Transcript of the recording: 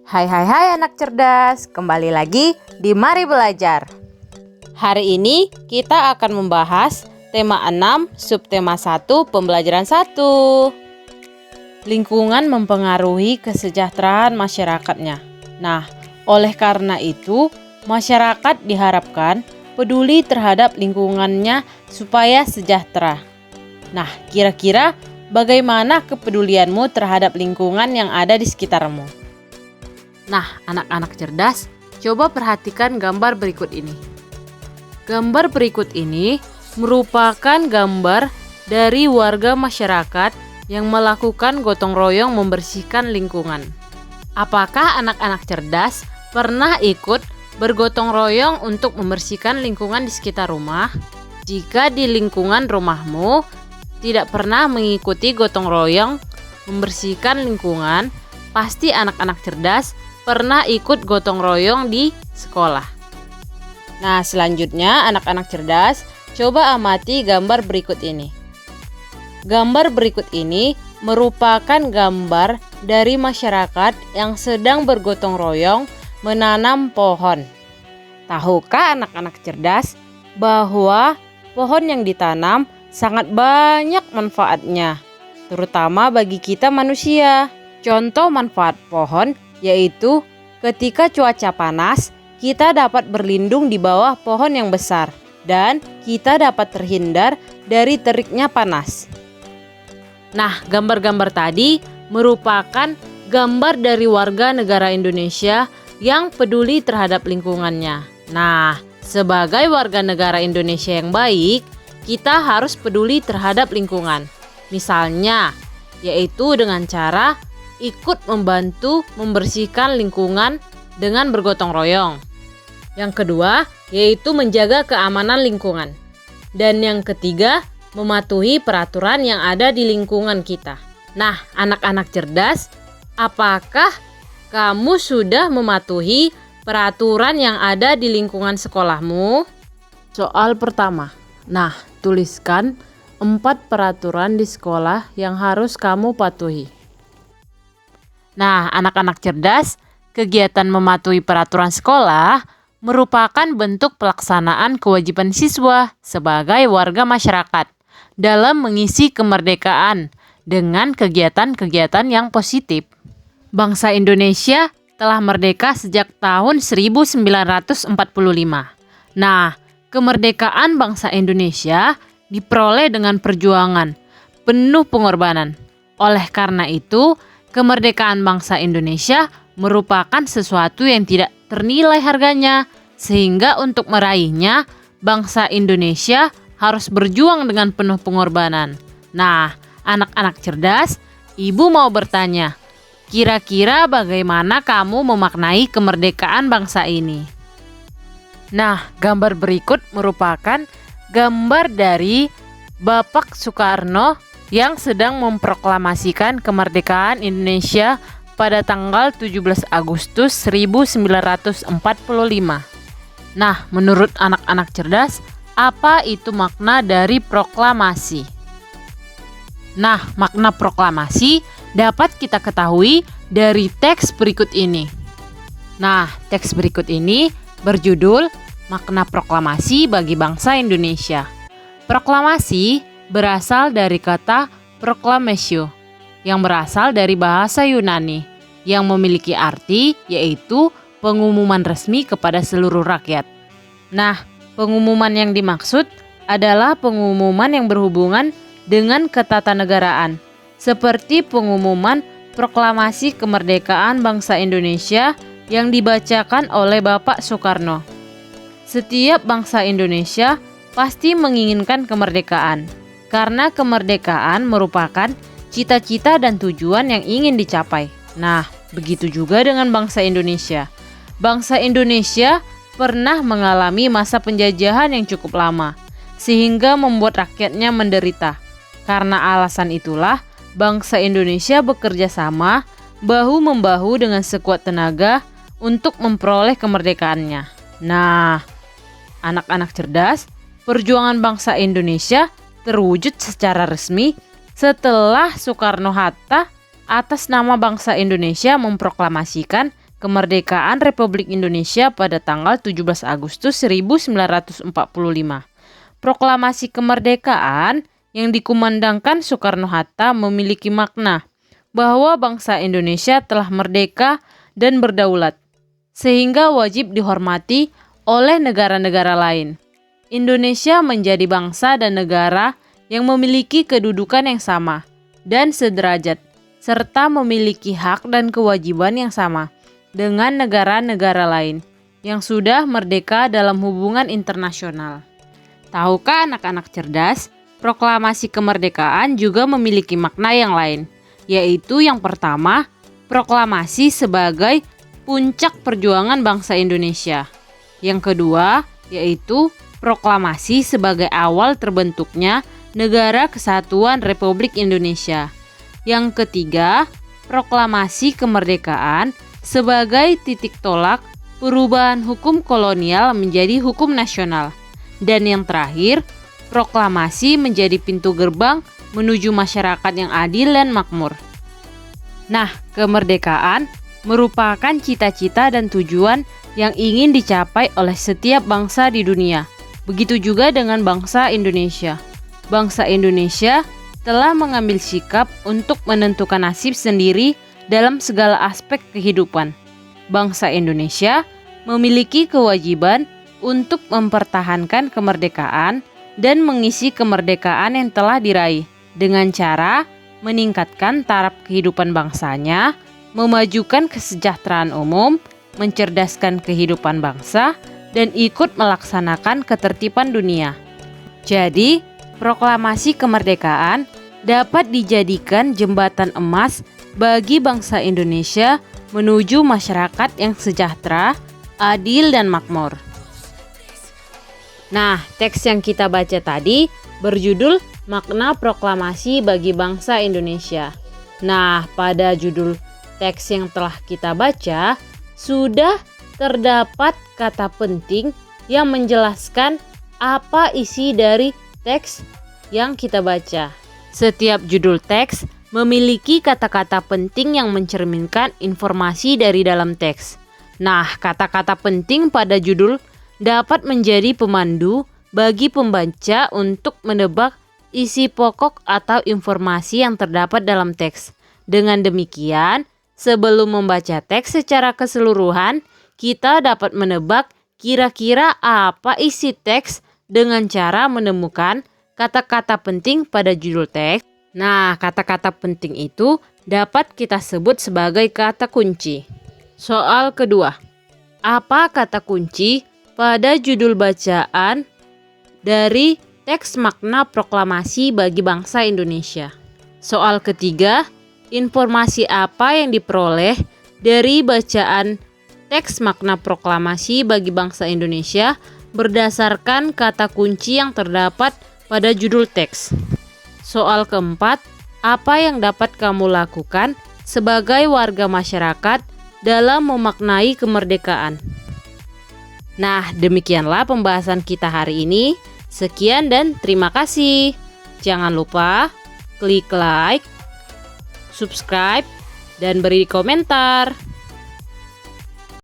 Hai anak cerdas, kembali lagi di Mari Belajar. Hari ini kita akan membahas tema 6, subtema 1, pembelajaran 1. Lingkungan mempengaruhi kesejahteraan masyarakatnya. Nah, oleh karena itu, masyarakat diharapkan peduli terhadap lingkungannya supaya sejahtera. Nah, kira-kira bagaimana kepedulianmu terhadap lingkungan yang ada di sekitarmu? Nah, anak-anak cerdas, coba perhatikan gambar berikut ini. Gambar berikut ini merupakan gambar dari warga masyarakat yang melakukan gotong royong membersihkan lingkungan. Apakah anak-anak cerdas pernah ikut bergotong royong untuk membersihkan lingkungan di sekitar rumah? Jika di lingkungan rumahmu tidak pernah mengikuti gotong royong membersihkan lingkungan, pasti anak-anak cerdas pernah ikut gotong royong di sekolah. Nah, selanjutnya anak-anak cerdas, coba amati gambar berikut ini. Gambar berikut ini merupakan gambar dari masyarakat yang sedang bergotong royong menanam pohon. Tahukah anak-anak cerdas bahwa pohon yang ditanam sangat banyak manfaatnya, terutama bagi kita manusia. Contoh manfaat pohon yaitu ketika cuaca panas, kita dapat berlindung di bawah pohon yang besar dan kita dapat terhindar dari teriknya panas. Nah, gambar-gambar tadi merupakan gambar dari warga negara Indonesia yang peduli terhadap lingkungannya. Nah, sebagai warga negara Indonesia yang baik, kita harus peduli terhadap lingkungan. Misalnya, yaitu dengan cara ikut membantu membersihkan lingkungan dengan bergotong royong. Yang kedua, yaitu menjaga keamanan lingkungan. Dan yang ketiga, mematuhi peraturan yang ada di lingkungan kita. Nah, anak-anak cerdas, apakah kamu sudah mematuhi peraturan yang ada di lingkungan sekolahmu? Soal pertama. Nah, tuliskan 4 peraturan di sekolah yang harus kamu patuhi. Nah, anak-anak cerdas, kegiatan mematuhi peraturan sekolah merupakan bentuk pelaksanaan kewajiban siswa sebagai warga masyarakat dalam mengisi kemerdekaan dengan kegiatan-kegiatan yang positif. Bangsa Indonesia telah merdeka sejak tahun 1945. Nah, kemerdekaan bangsa Indonesia diperoleh dengan perjuangan penuh pengorbanan. Oleh karena itu, kemerdekaan bangsa Indonesia merupakan sesuatu yang tidak ternilai harganya, sehingga untuk meraihnya, bangsa Indonesia harus berjuang dengan penuh pengorbanan. Nah, anak-anak cerdas, Ibu mau bertanya, kira-kira bagaimana kamu memaknai kemerdekaan bangsa ini? Nah, gambar berikut merupakan gambar dari Bapak Soekarno yang sedang memproklamasikan kemerdekaan Indonesia pada tanggal 17 Agustus 1945. Nah, menurut anak-anak cerdas, apa itu makna dari proklamasi? Nah, makna proklamasi dapat kita ketahui dari teks berikut ini. Nah, teks berikut ini berjudul Makna Proklamasi bagi Bangsa Indonesia. Proklamasi berasal dari kata proclamatio yang berasal dari bahasa Yunani yang memiliki arti yaitu pengumuman resmi kepada seluruh rakyat. Nah, pengumuman yang dimaksud adalah pengumuman yang berhubungan dengan ketatanegaraan, seperti pengumuman proklamasi kemerdekaan bangsa Indonesia yang dibacakan oleh Bapak Soekarno. Setiap bangsa Indonesia pasti menginginkan kemerdekaan, karena kemerdekaan merupakan cita-cita dan tujuan yang ingin dicapai. Nah, begitu juga dengan bangsa Indonesia. Bangsa Indonesia pernah mengalami masa penjajahan yang cukup lama, sehingga membuat rakyatnya menderita. Karena alasan itulah, bangsa Indonesia bekerja sama, bahu-membahu dengan sekuat tenaga untuk memperoleh kemerdekaannya. Nah, anak-anak cerdas, perjuangan bangsa Indonesia terwujud secara resmi setelah Soekarno-Hatta atas nama bangsa Indonesia memproklamasikan kemerdekaan Republik Indonesia pada tanggal 17 Agustus 1945. Proklamasi kemerdekaan yang dikumandangkan Soekarno-Hatta memiliki makna bahwa bangsa Indonesia telah merdeka dan berdaulat, sehingga wajib dihormati oleh negara-negara lain. Indonesia menjadi bangsa dan negara yang memiliki kedudukan yang sama dan sederajat, serta memiliki hak dan kewajiban yang sama dengan negara-negara lain yang sudah merdeka dalam hubungan internasional. Tahukah anak-anak cerdas, proklamasi kemerdekaan juga memiliki makna yang lain, yaitu yang pertama, proklamasi sebagai puncak perjuangan bangsa Indonesia. Yang kedua, yaitu proklamasi sebagai awal terbentuknya Negara Kesatuan Republik Indonesia. Yang ketiga, proklamasi kemerdekaan sebagai titik tolak perubahan hukum kolonial menjadi hukum nasional. Dan yang terakhir, proklamasi menjadi pintu gerbang menuju masyarakat yang adil dan makmur. Nah, kemerdekaan merupakan cita-cita dan tujuan yang ingin dicapai oleh setiap bangsa di dunia. Begitu juga dengan bangsa Indonesia. Bangsa Indonesia telah mengambil sikap untuk menentukan nasib sendiri dalam segala aspek kehidupan. Bangsa Indonesia memiliki kewajiban untuk mempertahankan kemerdekaan dan mengisi kemerdekaan yang telah diraih dengan cara meningkatkan taraf kehidupan bangsanya, memajukan kesejahteraan umum, mencerdaskan kehidupan bangsa, dan ikut melaksanakan ketertiban dunia. Jadi, proklamasi kemerdekaan dapat dijadikan jembatan emas bagi bangsa Indonesia menuju masyarakat yang sejahtera, adil, dan makmur. Nah, teks yang kita baca tadi berjudul Makna Proklamasi bagi Bangsa Indonesia. Nah, pada judul teks yang telah kita baca, sudah terdapat kata penting yang menjelaskan apa isi dari teks yang kita baca. Setiap judul teks memiliki kata-kata penting yang mencerminkan informasi dari dalam teks. Nah, kata-kata penting pada judul dapat menjadi pemandu bagi pembaca untuk menebak isi pokok atau informasi yang terdapat dalam teks. Dengan demikian, sebelum membaca teks secara keseluruhan, kita dapat menebak kira-kira apa isi teks dengan cara menemukan kata-kata penting pada judul teks. Nah, kata-kata penting itu dapat kita sebut sebagai kata kunci. Soal kedua, apa kata kunci pada judul bacaan dari teks makna proklamasi bagi bangsa Indonesia? Soal ketiga, informasi apa yang diperoleh dari bacaan teks makna proklamasi bagi bangsa Indonesia berdasarkan kata kunci yang terdapat pada judul teks? Soal keempat, apa yang dapat kamu lakukan sebagai warga masyarakat dalam memaknai kemerdekaan? Nah, demikianlah pembahasan kita hari ini. Sekian dan terima kasih. Jangan lupa klik like, subscribe, dan beri komentar.